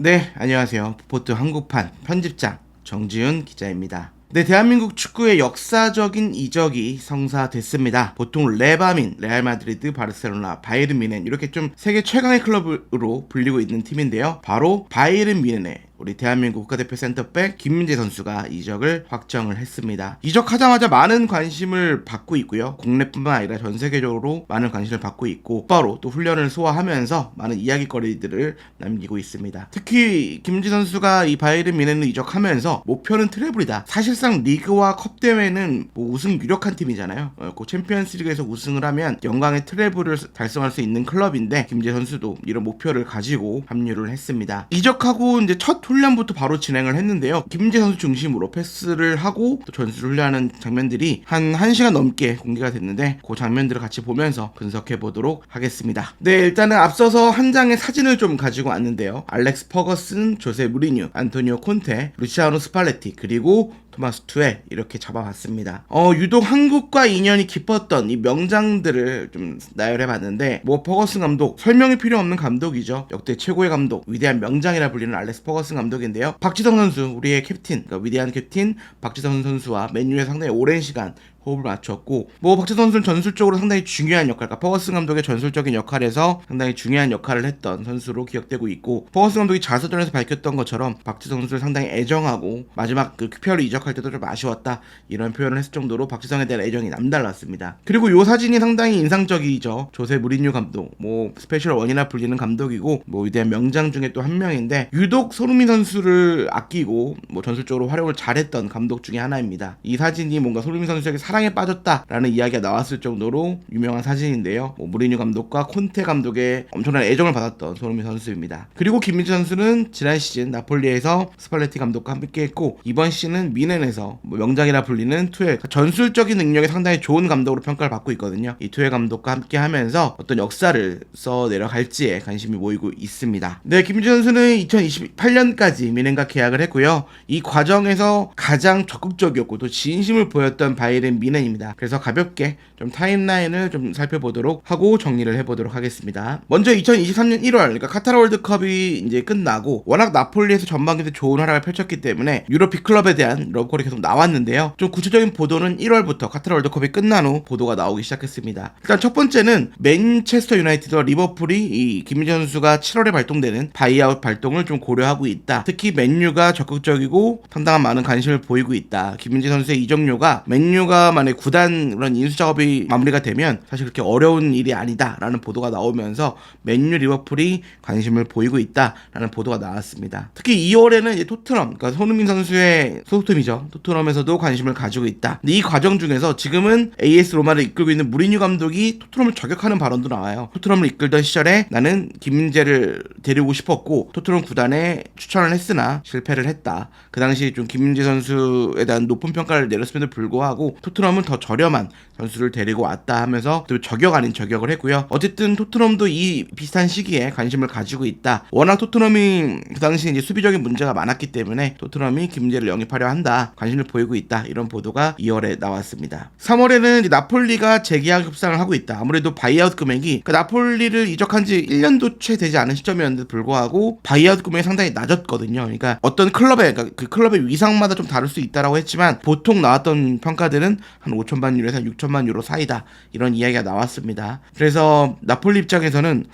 네, 안녕하세요. 포트 한국판 편집장 정지훈 기자입니다. 네, 대한민국 축구의 역사적인 이적이 성사됐습니다. 보통 레바민, 레알 마드리드, 바르셀로나, 바이에른 뮌헨 이렇게 좀 세계 최강의 클럽으로 불리고 있는 팀인데요. 바로 바이에른 뮌헨의 우리 대한민국 국가대표 센터백 김민재 선수가 이적을 확정을 했습니다. 이적하자마자 많은 관심을 받고 있고요. 국내뿐만 아니라 전 세계적으로 많은 관심을 받고 있고 바로 또 훈련을 소화하면서 많은 이야기거리들을 남기고 있습니다. 특히 김민재 선수가 이 바이에른 뮌헨을 이적하면서 목표는 트래블이다. 사실상 리그와 컵 대회는 뭐 우승 유력한 팀이잖아요. 그 챔피언스리그에서 우승을 하면 영광의 트래블을 달성할 수 있는 클럽인데 김민재 선수도 이런 목표를 가지고 합류를 했습니다. 이적하고 이제 첫 훈련부터 바로 진행을 했는데요. 김민재 선수 중심으로 패스를 하고 또 전술을 훈련하는 장면들이 한 1시간 넘게 공개가 됐는데 그 장면들을 같이 보면서 분석해 보도록 하겠습니다. 네, 일단은 앞서서 한 장의 사진을 좀 가지고 왔는데요. 알렉스 퍼거슨, 조세 무리뉴, 안토니오 콘테, 루치아노 스팔레티 그리고 토마스 투엘 이렇게 잡아봤습니다. 유독 한국과 인연이 깊었던 이 명장들을 좀 나열해봤는데 뭐 퍼거슨 감독 설명이 필요 없는 감독이죠. 역대 최고의 감독, 위대한 명장이라 불리는 알렉스 퍼거슨 감독인데요. 박지성 선수, 우리의 캡틴, 그러니까 위대한 캡틴 박지성 선수와 맨유에 상당히 오랜 시간 호흡을 맞췄고 뭐 박지성 선수는 전술적으로 상당히 중요한 역할, 그러니까 퍼거슨 감독의 전술적인 역할에서 상당히 중요한 역할을 했던 선수로 기억되고 있고 퍼거슨 감독이 자서전에서 밝혔던 것처럼 박지성 선수를 상당히 애정하고 마지막 그 큐피어로 이적할 때도 좀 아쉬웠다 이런 표현을 했을 정도로 박지성에 대한 애정이 남달랐습니다. 그리고 요 사진이 상당히 인상적이죠. 조세 무리뉴 감독, 뭐 스페셜 원이나 불리는 감독이고 뭐 위대한 명장 중에 또 한 명인데 유독 손흥민 선수를 아끼고 뭐 전술적으로 활용을 잘했던 감독 중에 하나입니다. 이 사진이 뭔가 손흥민 선수에게 사랑에 빠졌다라는 이야기가 나왔을 정도로 유명한 사진인데요. 뭐 무리뉴 감독과 콘테 감독의 엄청난 애정을 받았던 손흥민 선수입니다. 그리고 김민재 선수는 지난 시즌 나폴리에서 스팔레티 감독과 함께했고 이번 시즌은 뮌헨에서 뭐 명장이라 불리는 투엘, 전술적인 능력이 상당히 좋은 감독으로 평가를 받고 있거든요. 이 투엘 감독과 함께하면서 어떤 역사를 써 내려갈지에 관심이 모이고 있습니다. 네, 김민재 선수는 2028년까지 뮌헨과 계약을 했고요. 이 과정에서 가장 적극적이었고 또 진심을 보였던 바이에른 뮌헨입니다. 그래서 가볍게 좀 타임라인을 좀 살펴보도록 하고 정리를 해보도록 하겠습니다. 먼저 2023년 1월, 그러니까 카타르 월드컵이 이제 끝나고 워낙 나폴리에서 전반기 때 좋은 활약을 펼쳤기 때문에 유럽 빅클럽에 대한 러브콜이 계속 나왔는데요. 좀 구체적인 보도는 1월부터 카타르 월드컵이 끝난 후 보도가 나오기 시작했습니다. 일단 첫 번째는 맨체스터 유나이티드와 리버풀이 이 김민재 선수가 7월에 발동되는 바이아웃 발동을 좀 고려하고 있다. 특히 맨유가 적극적이고 상당한 많은 관심을 보이고 있다. 김민재 선수의 이적료가 맨유가 만약 구단 그런 인수 작업이 마무리가 되면 사실 그렇게 어려운 일이 아니다라는 보도가 나오면서 맨유 리버풀이 관심을 보이고 있다라는 보도가 나왔습니다. 특히 2월에는 이제 토트넘, 그러니까 손흥민 선수의 소속팀이죠. 토트넘에서도 관심을 가지고 있다. 근데 이 과정 중에서 지금은 AS 로마를 이끌고 있는 무리뉴 감독이 토트넘을 저격하는 발언도 나와요. 토트넘을 이끌던 시절에 나는 김민재를 데리고 싶었고 토트넘 구단에 추천을 했으나 실패를 했다. 그 당시 좀 김민재 선수에 대한 높은 평가를 내렸음에도 불구하고 토트넘은 더 저렴한 선수를 데리고 왔다 하면서 또 저격 아닌 저격을 했고요. 어쨌든 토트넘도 이 비슷한 시기에 관심을 가지고 있다. 워낙 토트넘이 그 당시 이제 수비적인 문제가 많았기 때문에 토트넘이 김민재를 영입하려 한다. 관심을 보이고 있다. 이런 보도가 2월에 나왔습니다. 3월에는 이제 나폴리가 재계약 협상을 하고 있다. 아무래도 바이아웃 금액이 그러니까 나폴리를 이적한 지 1년도 채 되지 않은 시점이었는데도 불구하고 바이아웃 금액이 상당히 낮았거든요. 그러니까 어떤 클럽의 그러니까 그 클럽의 위상마다 좀 다를 수 있다라고 했지만 보통 나왔던 평가들은 한 5천만 유로에서 6천만 유로 사이다 이런 이야기가 나왔습니다. 그래서 나폴리 입장에서는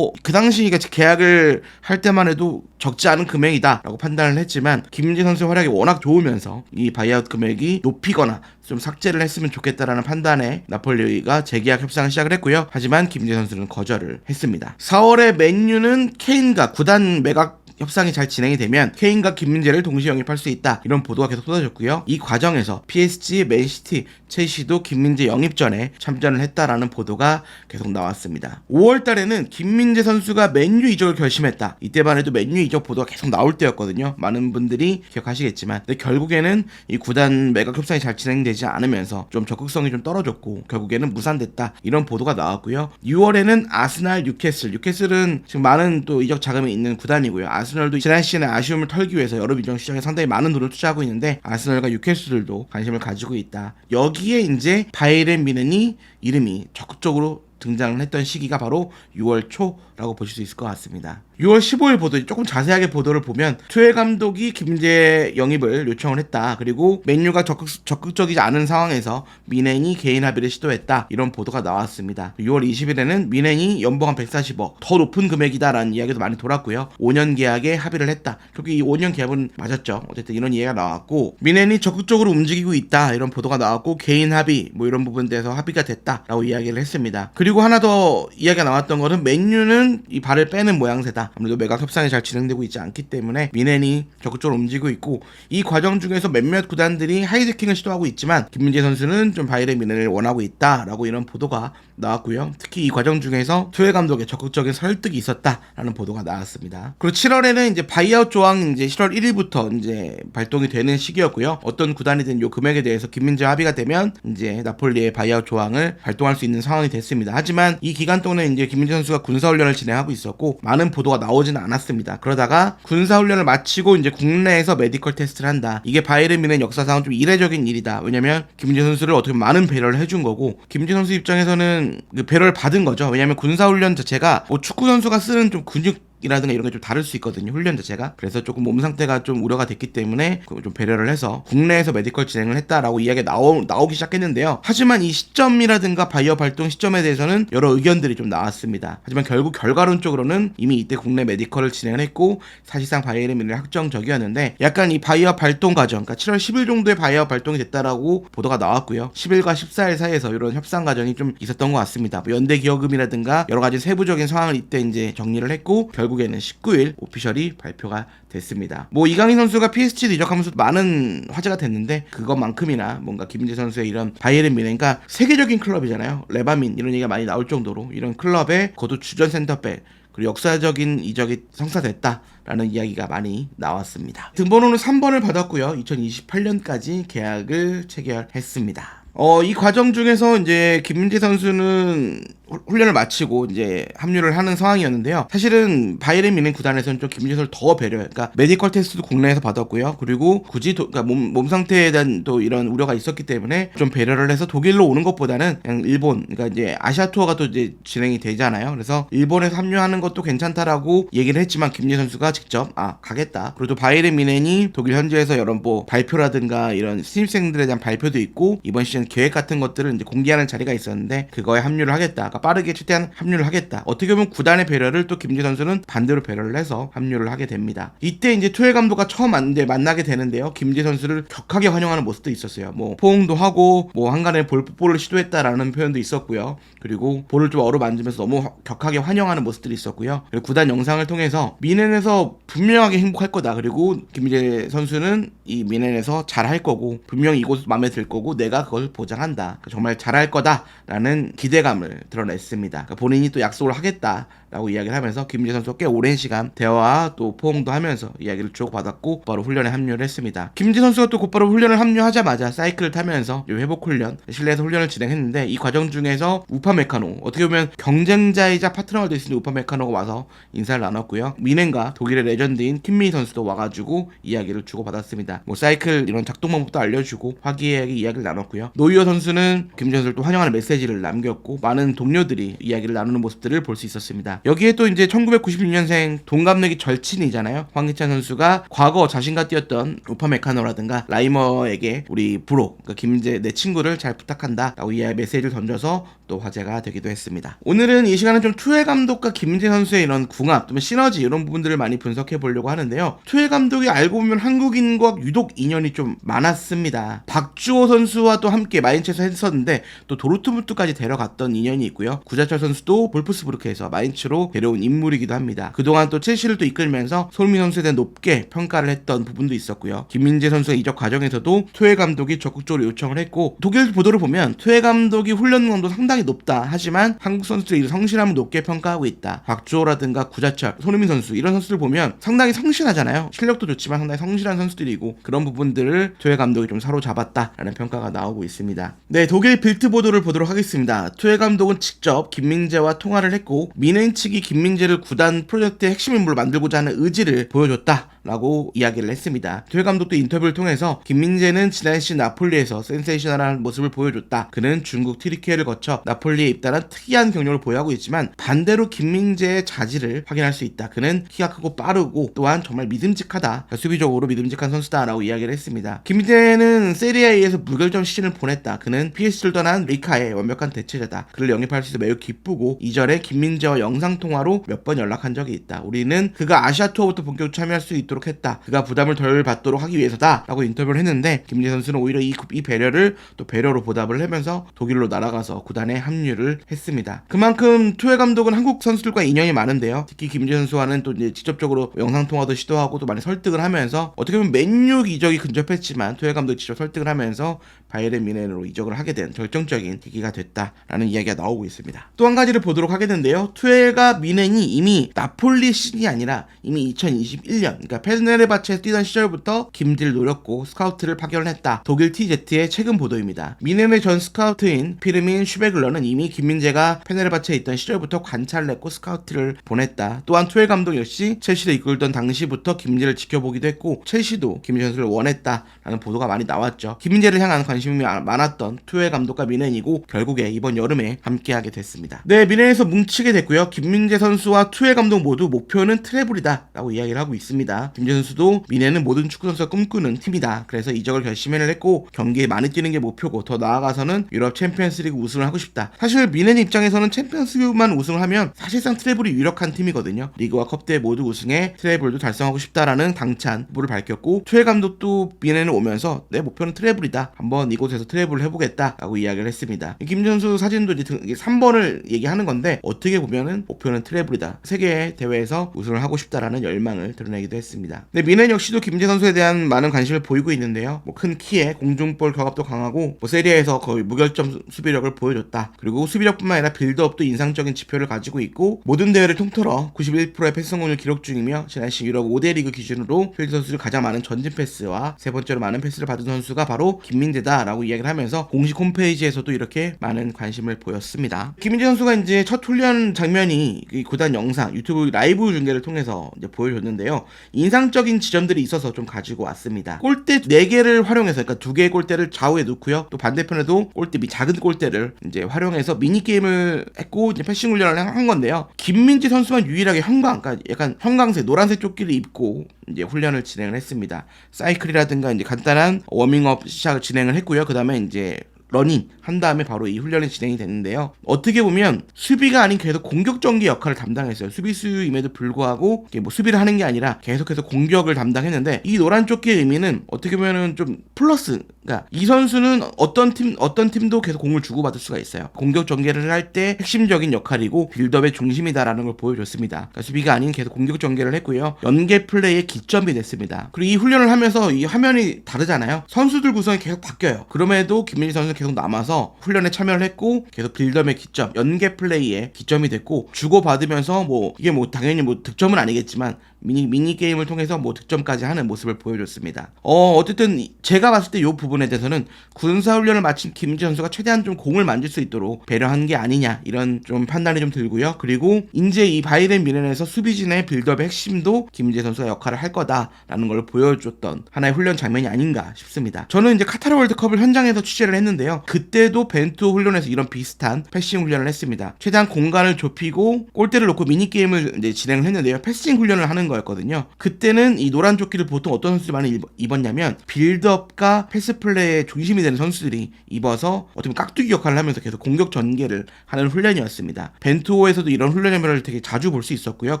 그 당시 계약을 할 때만 해도 적지 않은 금액이다 라고 판단을 했지만 김민재 선수의 활약이 워낙 좋으면서 이 바이아웃 금액이 높이거나 좀 삭제를 했으면 좋겠다라는 판단에 나폴리가 재계약 협상을 시작을 했고요. 하지만 김민재 선수는 거절을 했습니다. 4월에 맨유는 케인과 구단 매각 협상이 잘 진행이 되면 케인과 김민재를 동시에 영입할 수 있다 이런 보도가 계속 쏟아졌고요. 이 과정에서 PSG, 맨시티, 첼시도 김민재 영입전에 참전을 했다라는 보도가 계속 나왔습니다. 5월 달에는 김민재 선수가 맨유 이적을 결심했다. 이때만 해도 맨유 이적 보도가 계속 나올 때였거든요. 많은 분들이 기억하시겠지만 근데 결국에는 이 구단 매각 협상이 잘 진행되지 않으면서 좀 적극성이 좀 떨어졌고 결국에는 무산됐다 이런 보도가 나왔고요. 6월에는 아스날, 뉴캐슬은 지금 많은 또 이적 자금이 있는 구단이고요. 아스널도 지난 시즌에 아쉬움을 털기 위해서 여러 이적 시장에 상당히 많은 돈을 투자하고 있는데 아스널과 뉴캐슬들도 관심을 가지고 있다. 여기에 이제 바이에른 뮌헨이 이름이 적극적으로 등장을 했던 시기가 바로 6월 초라고 보실 수 있을 것 같습니다. 6월 15일 보도 조금 자세하게 보도를 보면 투엘 감독이 김민재 영입을 요청을 했다. 그리고 맨유가 적극적이지 않은 상황에서 미넨이 개인 합의를 시도했다. 이런 보도가 나왔습니다. 6월 20일에는 미넨이 연봉 한 140억 더 높은 금액이다라는 이야기도 많이 돌았고요. 5년 계약에 합의를 했다. 결국 이 5년 계약은 맞았죠. 어쨌든 이런 이야기가 나왔고 미넨이 적극적으로 움직이고 있다. 이런 보도가 나왔고 개인 합의 뭐 이런 부분에 대해서 합의가 됐다라고 이야기를 했습니다. 그리고 하나 더 이야기가 나왔던 거는 맨유는 이 발을 빼는 모양새다. 아무래도 매각 협상이 잘 진행되고 있지 않기 때문에 미넨이 적극적으로 움직이고 있고 이 과정 중에서 몇몇 구단들이 하이제킹을 시도하고 있지만 김민재 선수는 좀 바이에른 뮌헨을 원하고 있다라고 이런 보도가 나왔고요. 특히 이 과정 중에서 투엘 감독의 적극적인 설득이 있었다라는 보도가 나왔습니다. 그리고 7월에는 이제 바이아웃 조항 이제 7월 1일부터 이제 발동이 되는 시기였고요. 어떤 구단이든 요 금액에 대해서 김민재 합의가 되면 이제 나폴리의 바이아웃 조항을 발동할 수 있는 상황이 됐습니다. 하지만 이 기간 동안에 이제 김민재 선수가 군사훈련을 진행하고 있었고 많은 보도가 나오지는 않았습니다. 그러다가 군사훈련을 마치고 이제 국내에서 메디컬 테스트를 한다. 이게 바이에른 뮌헨 역사상 좀 이례적인 일이다. 왜냐면 김민재 선수를 어떻게 많은 배려를 해준 거고 김민재 선수 입장에서는 그 배려를 받은 거죠. 왜냐면 군사훈련 자체가 뭐 축구 선수가 쓰는 좀 근육이라든가 이런 게 좀 다를 수 있거든요. 훈련 자체가. 그래서 조금 몸 상태가 좀 우려가 됐기 때문에 좀 배려를 해서 국내에서 메디컬 진행을 했다라고 이야기가 나오기 시작했는데요. 하지만 이 시점이라든가 바이어 발동 시점에 대해서는 여러 의견들이 좀 나왔습니다. 하지만 결국 결과론적으로는 이미 이때 국내 메디컬을 진행을 했고 사실상 바이에른 뮌헨이 확정적이었는데 약간 이 바이어 발동 과정, 그러니까 7월 10일 정도에 바이어 발동이 됐다라고 보도가 나왔고요. 10일과 14일 사이에서 이런 협상 과정이 좀 있었던 것 같습니다. 뭐 연대 기여금이라든가 여러 가지 세부적인 상황을 이때 이제 정리를 했고 결국에는 19일 오피셜이 발표가 됐습니다. 뭐 이강인 선수가 PSG로 이적하면서 많은 화제가 됐는데 그것만큼이나 뭔가 김민재 선수의 이런 바이에른 뮌헨, 그러니까 세계적인 클럽이잖아요. 레바민 이런 얘기가 많이 나올 정도로 이런 클럽의 거듭 주전 센터백 그리고 역사적인 이적이 성사됐다라는 이야기가 많이 나왔습니다. 등번호는 3번을 받았고요. 2028년까지 계약을 체결했습니다. 이 과정 중에서 이제 김민재 선수는 훈련을 마치고 이제 합류를 하는 상황이었는데요. 사실은 바이에른 뮌헨 구단에서는 좀 김민재 선수를 더 배려해요. 그러니까 메디컬 테스트도 국내에서 받았고요. 그리고 굳이 그러니까 몸 상태에 대한 또 이런 우려가 있었기 때문에 좀 배려를 해서 독일로 오는 것보다는 그냥 일본, 그러니까 이제 아시아 투어가 또 이제 진행이 되잖아요. 그래서 일본에서 합류하는 것도 괜찮다라고 얘기를 했지만 김민재 선수가 직접 가겠다. 그리고 또 바이에른 뮌헨이 독일 현지에서 여러 뭐 발표라든가 이런 신입생들에 대한 발표도 있고 이번 시즌 계획 같은 것들을 이제 공개하는 자리가 있었는데 그거에 합류를 하겠다. 빠르게 최대한 합류를 하겠다. 어떻게 보면 구단의 배려를 또 김민재 선수는 반대로 배려를 해서 합류를 하게 됩니다. 이때 이제 투엘 감독과 처음 만나게 되는데요. 김민재 선수를 격하게 환영하는 모습도 있었어요. 뭐 포옹도 하고 뭐 한간에 볼을 시도했다라는 표현도 있었고요. 그리고 볼을 좀 어루만지면서 너무 격하게 환영하는 모습들이 있었고요. 그리고 구단 영상을 통해서 뮌헨에서 분명하게 행복할 거다. 그리고 김민재 선수는 이 뮌헨에서 잘할 거고 분명히 이곳 마음에 들 거고 내가 그걸 보장한다. 정말 잘할 거다라는 기대감을 드러냈습니다. 그러니까 본인이 또 약속을 하겠다라고 이야기를 하면서 김민재 선수가 꽤 오랜 시간 대화와 또 포옹도 하면서 이야기를 주고받았고 바로 훈련에 합류를 했습니다. 김민재 선수가 또 곧바로 훈련을 합류하자마자 사이클을 타면서 회복 훈련, 실내에서 훈련을 진행했는데 이 과정 중에서 우파메카노, 어떻게 보면 경쟁자이자 파트너가 될 수 있는 우파메카노가 와서 인사를 나눴고요. 뮌헨과 독일의 레전드인 킴미 선수도 와가지고 이야기를 주고받았습니다. 뭐 사이클 이런 작동 방법도 알려주고 화기애애하게 이야기를 나눴고요. 노이어 선수는 김민재 선수를 또 환영하는 메시지를 남겼고 많은 동료들이 이야기를 나누는 모습들을 볼 수 있었습니다. 여기에 또 이제 1996년생 동갑내기 절친이잖아요. 황희찬 선수가 과거 자신과 뛰었던 우파메카노라든가 라이머에게 우리 브로, 그러니까 김민재 내 친구를 잘 부탁한다 라고 이야기 메시지를 던져서 또 화제가 되기도 했습니다. 오늘은 이 시간은 좀 투엘 감독과 김민재 선수의 이런 궁합, 또는 시너지 이런 부분들을 많이 분석해 보려고 하는데요. 투엘 감독이 알고 보면 한국인과 유독 인연이 좀 많았습니다. 박주호 선수와 또 함께 마인츠에서 했었는데 또 도르트문트까지 데려갔던 인연이 있고요. 구자철 선수도 볼프스부르크에서 마인츠로 데려온 인물이기도 합니다. 그동안 또 첼시를 또 이끌면서 손흥민 선수에 대해 높게 평가를 했던 부분도 있었고요. 김민재 선수의 이적 과정에서도 투엘 감독이 적극적으로 요청을 했고 독일 보도를 보면 투엘 감독이 훈련강도 상당히 높다. 하지만 한국 선수들이 성실함을 높게 평가하고 있다. 박주호라든가 구자철, 손흥민 선수 이런 선수들 보면 상당히 성실하잖아요. 실력도 좋지만 상당히 성실한 선수들이고 그런 부분들을 투엘 감독이 좀 사로잡았다라는 평가가 나오고 있습니다. 네, 독일 빌트 보도를 보도록 하겠습니다. 투엘 감독은 직접 김민재와 통화를 했고 뮌헨 측이 김민재를 구단 프로젝트의 핵심 인물로 만들고자 하는 의지를 보여줬다 라고 이야기를 했습니다. 투엘 감독도 인터뷰를 통해서 김민재는 지난 시즌 나폴리에서 센세이셔널한 모습을 보여줬다. 그는 중국 튀르키예를 거쳐 나폴리에 입단한 특이한 경력을 보유하고 있지만 반대로 김민재의 자질을 확인할 수 있다. 그는 키가 크고 빠르고 또한 정말 믿음직하다. 그러니까 수비적으로 믿음직한 선수다라고 이야기를 했습니다. 김민재는 세리아에서 무결점 시즌을 보냈다. 그는 PS를 떠난 리카의 완벽한 대체자다. 그를 영입할 수 있어 매우 기쁘고 이전에 김민재와 영상통화로 몇 번 연락한 적이 있다. 우리는 그가 아시아 투어부터 본격적으로 참여할 수 있도록 했다. 그가 부담을 덜 받도록 하기 위해서다 라고 인터뷰를 했는데 김민재 선수는 오히려 이 배려를 또 배려로 보답을 하면서 독일로 날아가서 구단에 합류를 했습니다. 그만큼 투엘 감독은 한국 선수들과 인연이 많은데요. 특히 김민재 선수와는 또 이제 직접적으로 영상통화도 시도하고 또 많이 설득을 하면서 어떻게 보면 맨유 이적이 근접했지만 투엘 감독이 직접 설득을 하면서 바이에른 뮌헨으로 이적을 하게 된 결정적인 계기가 됐다라는 이야기가 나오고 있습니다. 또 한 가지를 보도록 하게 되는데요. 투엘과 뮌헨이 이미 나폴리 시즌이 아니라 이미 2021년 그러니까 페네르바체에서 뛰던 시절부터 김디를 노렸고 스카우트를 파견을 했다. 독일 TZ의 최근 보도입니다. 뮌헨의 전 스카우트인 피르민 슈베글러는 이미 김민재가 페네르바체에 있던 시절부터 관찰을 했고 스카우트를 보냈다. 또한 투엘 감독 역시 첼시를 이끌던 당시부터 김민재를 지켜보기도 했고 첼시도 김민재 선수를 원했다라는 보도가 많이 나왔죠. 김민재를 향한 관심이 많았던 투엘 감독과 뮌헨이고 결국에 이번 여름에 함께하게 됐습니다. 네, 뮌헨에서 뭉치게 됐고요. 김민재 선수와 투엘 감독 모두 목표는 트래블이다 라고 이야기를 하고 있습니다. 김민재 선수도 뮌헨은 모든 축구 선수가 꿈꾸는 팀이다. 그래서 이적을 결심을 했고 경기에 많이 뛰는 게 목표고 더 나아가서는 유럽 챔피언스리그 우승을 하고 싶다. 사실 뮌헨 입장에서는 챔피언스리그만 우승을 하면 사실상 트래블이 유력한 팀이거든요. 리그와 컵대회 모두 우승해 트래블도 달성하고 싶다라는 당찬 부를 밝혔고 투엘 감독도 뮌헨을 오면서 내 목표는 트래블이다. 한번 이곳에서 트래블을 해보겠다라고 이야기를 했습니다. 김민재 선수 사진도 이제 3번을 얘기하는 건데 어떻게 보면은 목표는 트래블이다. 세계 대회에서 우승을 하고 싶다라는 열망을 드러내기도 했습니다. 네, 뮌헨 역시도 김민재 선수에 대한 많은 관심을 보이고 있는데요. 큰 키에 공중볼 격압도 강하고 세리아에서 거의 무결점 수비력을 보여줬다. 그리고 수비력뿐만 아니라 빌드업도 인상적인 지표를 가지고 있고 모든 대회를 통틀어 91%의 패스 성공률 기록 중이며 지난 시즌 유럽 5대 리그 기준으로 필드 선수를 가장 많은 전진 패스와 세 번째로 많은 패스를 받은 선수가 바로 김민재다라고 이야기를 하면서 공식 홈페이지에서도 이렇게 많은 관심을 보였습니다. 김민재 선수가 이제 첫 훈련 장면이 구단 영상 유튜브 라이브 중계를 통해서 이제 보여줬는데요. 인상적인 지점들이 있어서 좀 가지고 왔습니다. 골대 4개를 활용해서 그러니까 2개의 골대를 좌우에 놓고요. 또 반대편에도 골대 작은 골대를 이제 활용해서 미니 게임을 했고 이제 패싱 훈련을 한 건데요. 김민재 선수만 유일하게 그러니까 약간 형광색 노란색 조끼를 입고 이제 훈련을 진행을 했습니다. 사이클이라든가 이제 간단한 워밍업 시작을 진행을 했고요. 그다음에 이제 러닝 한 다음에 바로 이 훈련이 진행이 됐는데요. 어떻게 보면 수비가 아닌 계속 공격 전개 역할을 담당했어요. 수비수임에도 불구하고 뭐 수비를 하는 게 아니라 계속해서 공격을 담당했는데 이 노란 조끼의 의미는 어떻게 보면은 좀 플러스. 그러니까 이 선수는 어떤 팀도 계속 공을 주고받을 수가 있어요. 공격 전개를 할 때 핵심적인 역할이고 빌드업의 중심이다라는 걸 보여줬습니다. 그러니까 수비가 아닌 계속 공격 전개를 했고요. 연계 플레이의 기점이 됐습니다. 그리고 이 훈련을 하면서 이 화면이 다르잖아요. 선수들 구성이 계속 바뀌어요. 그럼에도 김민재 선수는 계속 남아서 훈련에 참여를 했고 계속 빌드업의 기점, 연계 플레이의 기점이 됐고 주고받으면서 이게 당연히 득점은 아니겠지만 미니 게임을 통해서 득점까지 하는 모습을 보여줬습니다. 어쨌든 제가 봤을 때 이 부분에 대해서는 군사 훈련을 마친 김민재 선수가 최대한 좀 공을 만질 수 있도록 배려한 게 아니냐 이런 좀 판단이 좀 들고요. 그리고 이제 이 바이에른 뮌헨에서 수비진의 빌드업의 핵심도 김민재 선수가 역할을 할 거다라는 걸 보여줬던 하나의 훈련 장면이 아닌가 싶습니다. 저는 이제 카타르 월드컵을 현장에서 취재를 했는데요. 그때도 벤투 훈련에서 이런 비슷한 패싱 훈련을 했습니다. 최대한 공간을 좁히고 골대를 놓고 미니 게임을 이제 진행을 했는데요. 패싱 훈련을 하는 거였거든요. 그때는 이 노란 조끼를 보통 어떤 선수들이 많이 입었냐면 빌드업과 패스 플레이의 중심이 되는 선수들이 입어서 어떻게 보면 깍두기 역할을 하면서 계속 공격 전개를 하는 훈련이었습니다. 벤투호에서도 이런 훈련 장면을 되게 자주 볼 수 있었고요.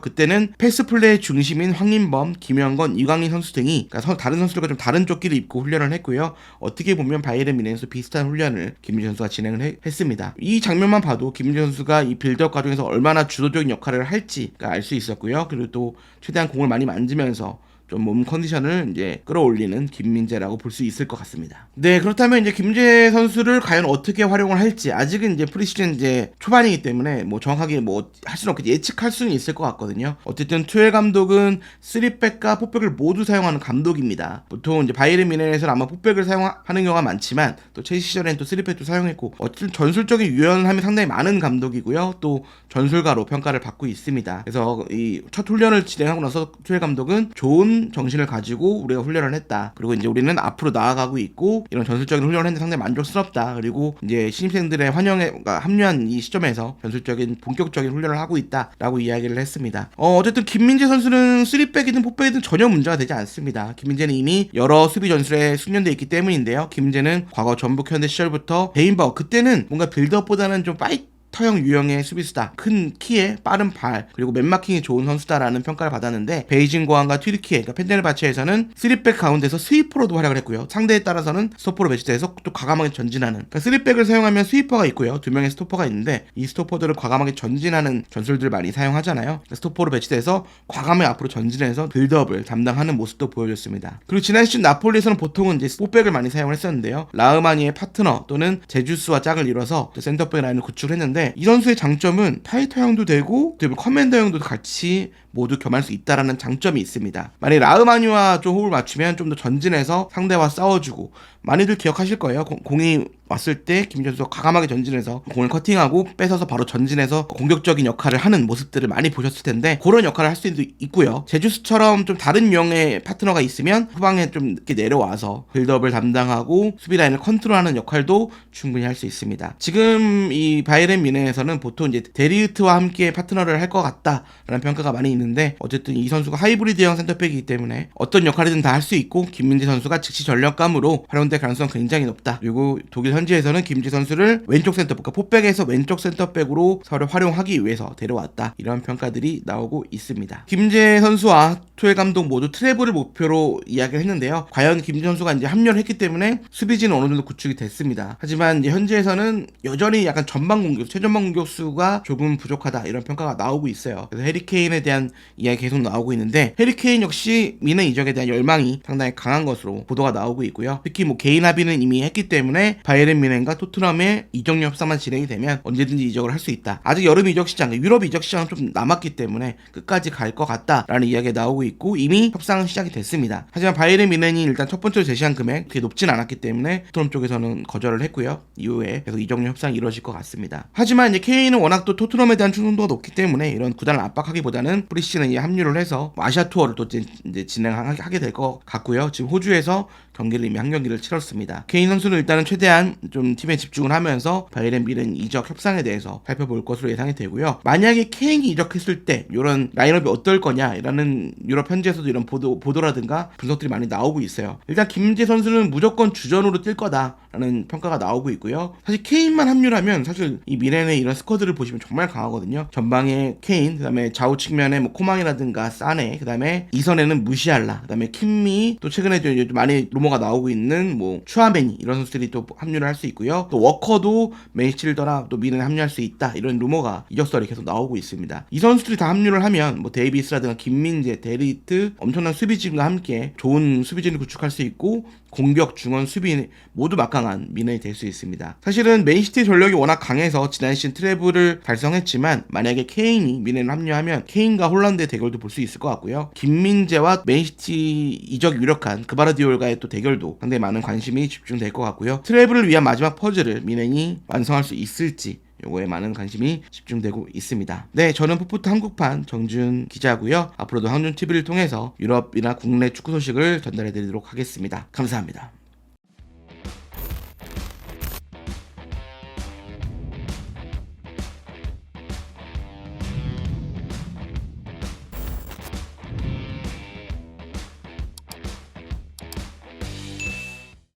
그때는 패스 플레이의 중심인 황인범, 김영건, 이광인 선수 등이 그러니까 다른 선수들과 좀 다른 조끼를 입고 훈련을 했고요. 어떻게 보면 바이에른 뮌헨에서 비슷한 훈련을 김민재 선수가 진행을 했습니다. 이 장면만 봐도 김민재 선수가 이 빌드업 과정에서 얼마나 주도적인 역할을 할지가 알 수 있었고요. 그리고 또 최대한 공을 많이 만지면서 좀 몸 컨디션을 이제 끌어올리는 김민재라고 볼 수 있을 것 같습니다. 네, 그렇다면 이제 김민재 선수를 과연 어떻게 활용을 할지 아직은 이제 프리시즌 이제 초반이기 때문에 정확하게 할 수는 없겠지 예측할 수는 있을 것 같거든요. 어쨌든 투엘 감독은 3백과 4백을 모두 사용하는 감독입니다. 보통 이제 바이에른 뮌헨에서는 아마 4백을 사용하는 경우가 많지만 또 첼시 시절에는 또 3백도 사용했고 어쨌든 전술적인 유연함이 상당히 많은 감독이고요. 또 전술가로 평가를 받고 있습니다. 그래서 이 첫 훈련을 진행하고 나서 투엘 감독은 좋은 이런 정신을 가지고 우리가 훈련을 했다. 그리고 이제 우리는 앞으로 나아가고 있고 이런 전술적인 훈련을 했는데 상당히 만족스럽다. 그리고 이제 신입생들의 환영에 합류한 이 시점에서 전술적인 본격적인 훈련을 하고 있다라고 이야기를 했습니다. 어쨌든 김민재 선수는 3백이든 4백이든 전혀 문제가 되지 않습니다. 김민재는 이미 여러 수비 전술에 숙련되어 있기 때문인데요. 김민재는 과거 전북 현대 시절부터 베인바우 그때는 뭔가 빌드업보다는 좀 파이터형 유형의 수비수다. 큰 키에 빠른 발 그리고 맨마킹이 좋은 선수다라는 평가를 받았는데 베이징 고항과 튀르키예 그러니까 펜데르바체에서는 3백 가운데서 스위퍼로도 활약을 했고요. 상대에 따라서는 스토퍼로 배치돼서 또 과감하게 전진하는 그러니까 3백을 사용하면 스위퍼가 있고요. 2명의 스토퍼가 있는데 이 스토퍼들을 과감하게 전진하는 전술들 많이 사용하잖아요. 그러니까 스토퍼로 배치돼서 과감하게 앞으로 전진해서 빌드업을 담당하는 모습도 보여줬습니다. 그리고 지난 시즌 나폴리에서는 보통은 이제 4백을 많이 사용을 했었는데요. 라흐마니의 파트너 또는 제주스와 짝을 이뤄서 센터백 라인을 구축을 했는데 이 선수의 장점은 파이터형도 되고 커맨더형도 같이 모두 겸할 수 있다라는 장점이 있습니다. 만약에 라흐마니와 좀 호흡을 맞추면 좀 더 전진해서 상대와 싸워주고 많이들 기억하실 거예요. 공이 왔을 때 김민재 선수가 과감하게 전진해서 공을 커팅하고 뺏어서 바로 전진해서 공격적인 역할을 하는 모습들을 많이 보셨을 텐데 그런 역할을 할 수도 있고요. 제주스처럼 좀 다른 유형의 파트너가 있으면 후방에 좀 이렇게 내려와서 빌드업을 담당하고 수비 라인을 컨트롤하는 역할도 충분히 할 수 있습니다. 지금 이 바이에른 뮌헨에서는 보통 이제 데리흐트와 함께 파트너를 할 것 같다라는 평가가 많이 있는데 어쨌든 이 선수가 하이브리드형 센터백이기 때문에 어떤 역할이든 다 할 수 있고 김민재 선수가 즉시 전력감으로 활용될 가능성이 굉장히 높다. 그리고 독일 현지에서는 김민재 선수를 왼쪽 센터백, 그러니까 포백에서 왼쪽 센터백으로 서로 활용하기 위해서 데려왔다. 이런 평가들이 나오고 있습니다. 김민재 선수와 투엘 감독 모두 트래블을 목표로 이야기를 했는데요. 과연 김민재 선수가 이제 합류를 했기 때문에 수비진은 어느 정도 구축이 됐습니다. 하지만 이제 현지에서는 여전히 약간 최전방 공격수가 조금 부족하다. 이런 평가가 나오고 있어요. 그래서 해리케인에 대한 이야기 계속 나오고 있는데 해리케인 역시 미네 이적에 대한 열망이 상당히 강한 것으로 보도가 나오고 있고요. 특히 뭐 개인 합의는 이미 했기 때문에 바이에른 뮌헨과 토트넘의 이적 협상만 진행이 되면 언제든지 이적을 할 수 있다. 아직 여름 이적 시장, 유럽 이적 시장은 좀 남았기 때문에 끝까지 갈 것 같다라는 이야기가 나오고 있고 이미 협상은 시작이 됐습니다. 하지만 바이에른 뮌헨이 일단 첫 번째로 제시한 금액 그게 높진 않았기 때문에 토트넘 쪽에서는 거절을 했고요. 이후에 계속 이적 협상이 이루어질 것 같습니다. 하지만 이제 케인은 워낙 또 토트넘에 대한 충성도가 높기 때문에 이런 구단을 압박하기보다는 프리시즌에 합류를 해서 아시아 투어를 또 이제 진행하게 될 것 같고요. 지금 호주에서 경기를 이미 한 경기를 치렀습니다. 케인 선수는 일단은 최대한 좀 팀에 집중을 하면서 바이에른 뮌헨 이적 협상에 대해서 살펴볼 것으로 예상이 되고요. 만약에 케인이 이적했을 때 이런 라인업이 어떨 거냐라는 유럽 현지에서도 이런 보도라든가 분석들이 많이 나오고 있어요. 일단 김민재 선수는 무조건 주전으로 뛸 거다라는 평가가 나오고 있고요. 사실 케인만 합류하면 사실 이 뮌헨의 이런 스쿼드를 보시면 정말 강하거든요. 전방에 케인, 그다음에 좌우 측면에 뭐 코망이라든가 사네, 그다음에 이선에는 무시알라, 그다음에 킴미, 또 최근에 좀 많이 루머가 나오고 있는 뭐 추아메니 이런 선수들이 또 합류를 할 수 있고요. 또 워커도 맨시틸더나 또 뮌헨에 합류할 수 있다 이런 루머가 이적설이 계속 나오고 있습니다. 이 선수들이 다 합류를 하면 뭐 데이비스라든가 김민재, 데리히트 엄청난 수비진과 함께 좋은 수비진을 구축할 수 있고 공격, 중원, 수비 모두 막강한 뮌헨이 될 수 있습니다. 사실은 맨시티 전력이 워낙 강해서 지난 시즌 트래블을 달성했지만 만약에 케인이 뮌헨에 합류하면 케인과 홀란드의 대결도 볼 수 있을 것 같고요. 김민재와 맨시티 이적 유력한 그바르디올과의 또 대결도 상당히 많은 관심이 집중될 것 같고요. 트래블을 위한 마지막 퍼즐을 뮌헨이 완성할 수 있을지 요거에 많은 관심이 집중되고 있습니다. 네, 저는 풋풋 한국판 정준 기자고요. 앞으로도 항준TV를 통해서 유럽이나 국내 축구 소식을 전달해 드리도록 하겠습니다. 감사합니다.